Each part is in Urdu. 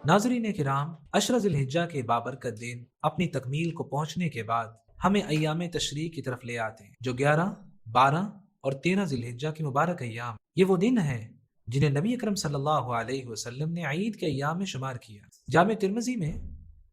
ناظرین کرام، عشر ذی الحجہ کے بابرکت دن اپنی تکمیل کو پہنچنے کے بعد ہمیں ایام تشریق کی طرف لے آتے ہیں، جو 11، 12 اور 13 ذی الحجہ کے مبارک ایام۔ یہ وہ دن ہیں جنہیں نبی اکرم صلی اللہ علیہ وسلم نے عید کے ایام میں شمار کیا۔ جامع ترمذی میں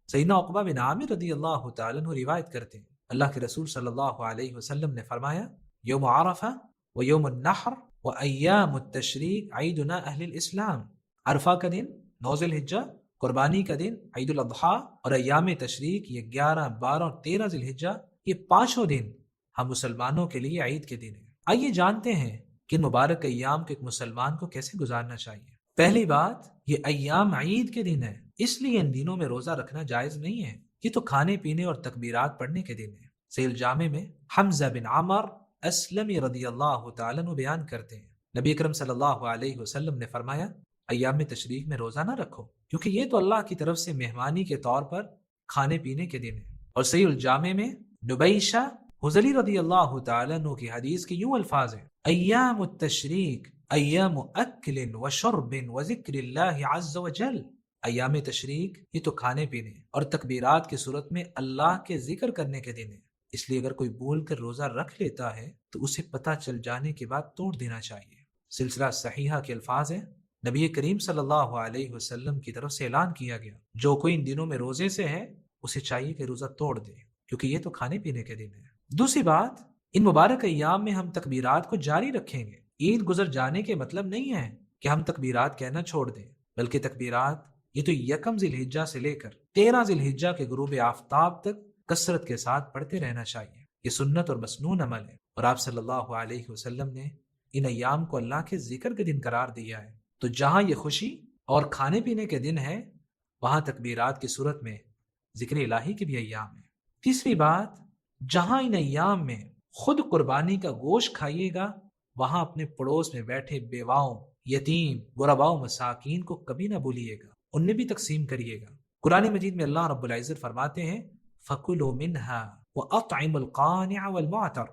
سیدنا عقبہ بن عامر رضی اللہ تعالیٰ عنہ روایت کرتے ہیں، اللہ کے رسول صلی اللہ علیہ وسلم نے فرمایا، یوم عرفہ و یوم النحر و ایام التشریق عیدنا اہل الاسلام۔ عرفہ کا دن 9 ذی الحجہ، قربانی کا دن عید الاضحیٰ اور ایام تشریق یہ 11، 12 اور 13 ذی الحجہ، یہ پانچوں دن ہم مسلمانوں کے لیے عید کے دن ہیں۔ آئیے جانتے ہیں کہ ان مبارک ایام کو ایک مسلمان کو کیسے گزارنا چاہیے۔ پہلی بات، یہ ایام عید کے دن ہیں، اس لیے ان دنوں میں روزہ رکھنا جائز نہیں ہے، یہ تو کھانے پینے اور تکبیرات پڑھنے کے دن ہیں۔ صحیح الجامع میں حمزہ بن عمر اسلمی رضی اللہ تعالیٰ عنہ بیان کرتے ہیں، نبی اکرم صلی اللہ علیہ وسلم نے فرمایا، ایام تشریق میں روزہ نہ رکھو، کیونکہ یہ تو اللہ کی طرف سے مہمانی کے طور پر کھانے پینے کے دن ہیں۔ اور صحیح الجامع میں نبیشہ حذلی رضی اللہ تعالیٰ عنہ کی حدیث کے یوں الفاظ ہیں، ایام التشریق ایام اکل و شرب و ذکر اللہ عز و جل۔ ایام تشریق یہ تو کھانے پینے اور تکبیرات کی صورت میں اللہ کے ذکر کرنے کے دن ہیں، اس لیے اگر کوئی بول کر روزہ رکھ لیتا ہے تو اسے پتہ چل جانے کے بعد توڑ دینا چاہیے۔ سلسلہ صحیحہ کے الفاظ ہیں، نبی کریم صلی اللہ علیہ وسلم کی طرف سے اعلان کیا گیا، جو کوئی ان دنوں میں روزے سے ہے اسے چاہیے کہ روزہ توڑ دے، کیونکہ یہ تو کھانے پینے کے دن ہے۔ دوسری بات، ان مبارک ایام میں ہم تکبیرات کو جاری رکھیں گے۔ عید گزر جانے کے مطلب نہیں ہے کہ ہم تکبیرات کہنا چھوڑ دیں، بلکہ تکبیرات یہ تو یکم ذی الحجہ سے لے کر 13 ذی الحجہ کے غروب آفتاب تک کثرت کے ساتھ پڑھتے رہنا چاہیے۔ یہ سنت اور مسنون عمل ہے، اور آپ صلی اللہ علیہ وسلم نے ان ایام کو اللہ کے ذکر کے دن قرار دیا ہے، تو جہاں یہ خوشی اور کھانے پینے کے دن ہے وہاں تکبیرات کی صورت میں ذکر الہی کے بھی ایام ہیں۔ تیسری بات، جہاں ان ایام میں خود قربانی کا گوشت کھائیے گا وہاں اپنے پڑوس میں بیٹھے بیواؤں، یتیم، غرباء و مساکین کو کبھی نہ بھولیے گا، انہیں بھی تقسیم کریے گا۔ قرآن مجید میں اللہ رب العزت فرماتے ہیں، فَكُلُوا مِنْهَا وَأَطْعِمُوا الْقَانِعَ وَالْمُعْتَرَ۔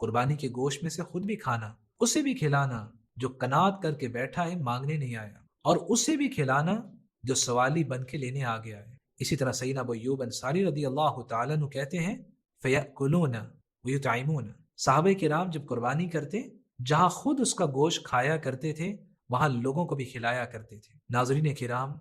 قربانی کے گوشت میں سے خود بھی کھانا، اسے بھی کھلانا جو قناعت کر کے بیٹھا ہے، مانگنے نہیں آیا، اور اسے بھی کھلانا جو سوالی بن کے لینے آ گیا ہے۔ اسی طرح سیدنا ابو ایوب انصاری رضی اللہ تعالیٰ عنہ کہتے ہیں، فَيَأْكُلُونَ وَيُطْعِمُونَ۔ صحابہ کرام جب قربانی کرتے، جہاں خود اس کا گوشت کھایا کرتے تھے وہاں لوگوں کو بھی کھلایا کرتے تھے۔ ناظرین کرام،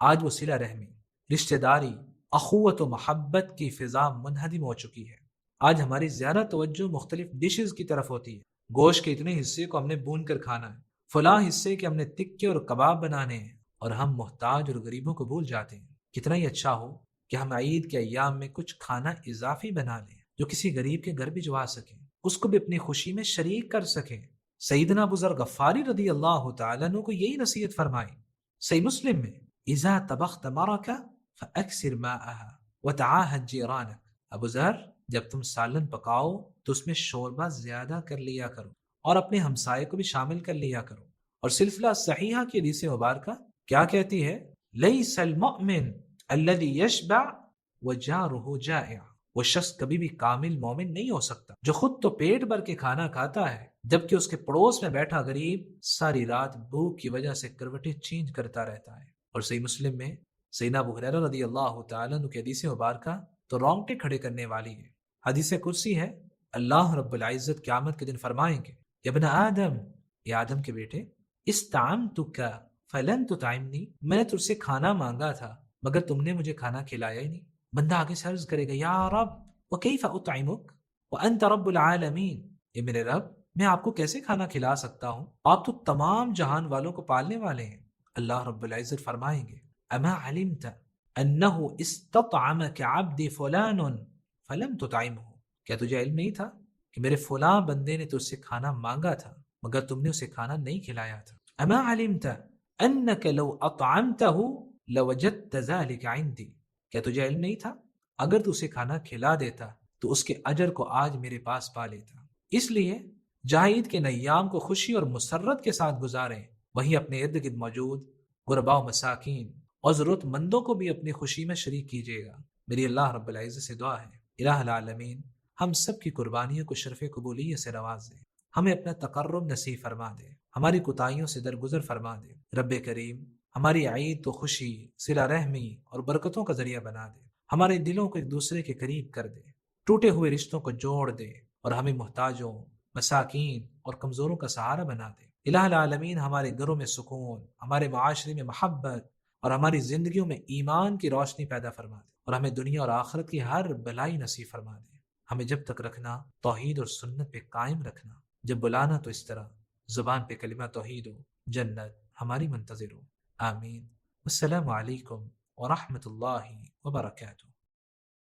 آج وہ صلہ رحمی، رشتہ داری، اخوت و محبت کی فضا منہدم ہو چکی ہے۔ آج ہماری زیادہ توجہ مختلف ڈشز کی طرف ہوتی ہے، گوشت کے اتنے حصے کو ہم نے بھون کر کھانا ہے، فلاں حصے کے ہم نے تکے اور کباب بنانے ہیں، اور ہم محتاج اور غریبوں کو بھول جاتے ہیں۔ کتنا ہی اچھا ہو کہ ہم عید کے ایام میں کچھ کھانا اضافی بنا لیں جو کسی غریب کے گھر بھجوا سکیں، اس کو بھی اپنی خوشی میں شریک کر سکیں۔ سیدنا ابو ذر غفاری رضی اللہ تعالیٰ عنہ کو یہی نصیحت فرمائی۔ صحیح مسلم میں، اذا طبخت مرقہ فاکثر ماءها وتعاہد جیرانک۔ ابو ذر، جب تم سالن پکاؤ تو اس میں شوربہ زیادہ کر لیا کرو اور اپنے ہمسائے کو بھی شامل کر لیا کرو۔ اور سلسلہ صحیحہ کی حدیث مبارکہ کیا کہتی ہے، لیس المؤمن الذی یشبع وجارہ جائع۔ وہ شخص کبھی بھی کامل مومن نہیں ہو سکتا جو خود تو پیٹ بھر کے کھانا کھاتا ہے جبکہ اس کے پڑوس میں بیٹھا غریب ساری رات بھوک کی وجہ سے کروٹیں چینج کرتا رہتا ہے۔ اور صحیح مسلم میں سیدنا ابو ہریرہ رضی اللہ تعالیٰ عنہ کی حدیث مبارکہ تو رونگٹے کھڑے کرنے والی ہے۔ حدیث کرسی ہے، اللہ رب العزت قیامت کے دن فرمائیں گے، یا ابن آدم، یا آدم کے بیٹے، استعمتک فلن تطعمنی، میں نے تجھ سے کھانا مانگا تھا مگر تم نے مجھے کھانا کھلایا ہی نہیں۔ بندہ آگے سے عرض کرے گا، یا رب وکیف اطعمک وانت رب العالمین، اے میرے رب میں آپ کو کیسے کھانا کھلا سکتا ہوں، آپ تو تمام جہان والوں کو پالنے والے ہیں۔ اللہ رب العزت فرمائیں گے، اما علمت انہ استطعمک عبدی فلان فلم تطعمہ، کیا تجھے علم نہیں تھا کہ میرے فلاں بندے نے تجھ سے کھانا مانگا تھا مگر تم نے اسے کھانا نہیں کھلایا تھا۔ اما علمت انک لو اطعمتہ لوجدت ذلک عندی، کیا تجھے علم نہیں تھا اگر تو اسے کھانا کھلا دیتا تو اس کے اجر کو آج میرے پاس پا لیتا۔ اس لیے جہاں عید کے ایام کو خوشی اور مسرت کے ساتھ گزاریں، وہیں اپنے ارد گرد موجود غرباء و مساکین اور ضرورت مندوں کو بھی اپنی خوشی میں شریک کیجیے گا۔ میری اللہ رب العزت سے دعا ہے، الہ العالمین ہم سب کی قربانیوں کو شرف قبولیت سے نواز دے، ہمیں اپنا تقرب نصیب فرما دے، ہماری کوتاہیوں سے درگزر فرما دے۔ رب کریم ہماری عید کو خوشی، صلہ رحمی اور برکتوں کا ذریعہ بنا دے، ہمارے دلوں کو ایک دوسرے کے قریب کر دے، ٹوٹے ہوئے رشتوں کو جوڑ دے اور ہمیں محتاجوں، مساکین اور کمزوروں کا سہارا بنا دے۔ الہ العالمین ہمارے گھروں میں سکون، ہمارے معاشرے میں محبت اور ہماری زندگیوں میں ایمان کی روشنی پیدا فرما دے، اور ہمیں دنیا اور آخرت کی ہر بلائی نصیب فرما دے۔ ہمیں جب تک رکھنا توحید اور سنت پہ قائم رکھنا، جب بلانا تو اس طرح زبان پہ کلمہ توحید ہو، جنت ہماری منتظر ہو۔ آمین۔ السلام علیکم ورحمۃ اللہ وبرکاتہ۔